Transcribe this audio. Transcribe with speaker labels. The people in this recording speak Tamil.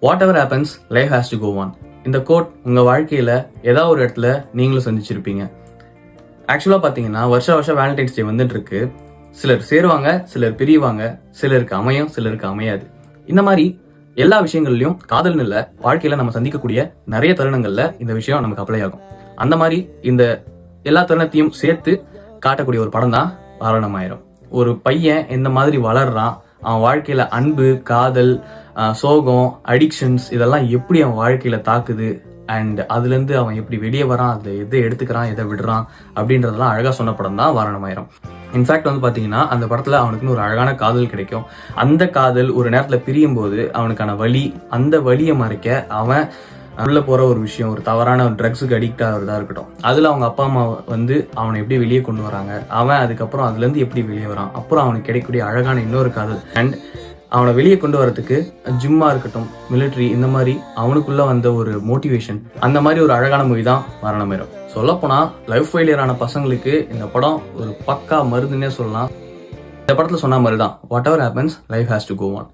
Speaker 1: What ever happens life has to go on. இந்த கோட் உங்கள் வாழ்க்கையில் ஏதாவது ஒரு இடத்துல நீங்களும் சந்திச்சிருப்பீங்க. ஆக்சுவலாக பார்த்தீங்கன்னா வருஷம் வேலண்டைன்ஸ் டே வந்துட்டு இருக்கு. சிலர் சேருவாங்க, சிலர் பிரிவாங்க, சிலருக்கு அமையும், சிலருக்கு அமையாது. இந்த மாதிரி எல்லா விஷயங்கள்லையும் காதல்னு இல்லை, வாழ்க்கையில் நம்ம சந்திக்கக்கூடிய நிறைய தருணங்களில் இந்த விஷயம் நமக்கு அப்ளை ஆகும். அந்த மாதிரி இந்த எல்லா தருணத்தையும் சேர்த்து காட்டக்கூடிய ஒரு படம் தான் வாரணமாயிரம். ஒரு பையன் இந்த மாதிரி வளர்றான், அவன் வாழ்க்கையில அன்பு, காதல், சோகம், அடிக்ஷன்ஸ் இதெல்லாம் எப்படி அவன் வாழ்க்கையில தாக்குது, அண்ட் அதுலேருந்து அவன் எப்படி வெளியே வரான், அதில் எதை எடுத்துக்கிறான், எதை விடுறான் அப்படின்றதெல்லாம் அழகாக சொன்ன படம் தான் வாரணமாயிரம். இன்ஃபேக்ட் வந்து பார்த்தீங்கன்னா அந்த படத்தில் அவனுக்குன்னு ஒரு அழகான காதல் கிடைக்கும். அந்த காதல் ஒரு நேரத்தில் பிரியும் போது அவனுக்கான வலி, அந்த வலியை மறைக்க அவன் உள்ள போற ஒரு விஷயம், ஒரு தவறான ஒரு ட்ரக்ஸுக்கு அடிக்ட் ஆகிறதா இருக்கட்டும், அதுல அவங்க அப்பா அம்மா வந்து அவனை எப்படி வெளியே கொண்டு வராங்க, அவன் அதுக்கப்புறம் அதுல இருந்து எப்படி வெளியே வரான், அப்புறம் அவனுக்கு கிடைக்கக்கூடிய அழகான இன்னொரு காதல், அண்ட் அவனை வெளியே கொண்டு வரதுக்கு ஜிம்மா இருக்கட்டும், மிலிட்ரி, இந்த மாதிரி அவனுக்குள்ள வந்த ஒரு மோட்டிவேஷன், அந்த மாதிரி ஒரு அழகான மூவி தான் வாரணமாயிரம். சொல்லப்போனா லைஃப் ஃபெயிலியர் ஆன பசங்களுக்கு இந்த படம் ஒரு பக்கா மருந்துன்னே சொல்லலாம். இந்த படத்துல சொன்ன மாதிரி தான், whatever happens life has to go on.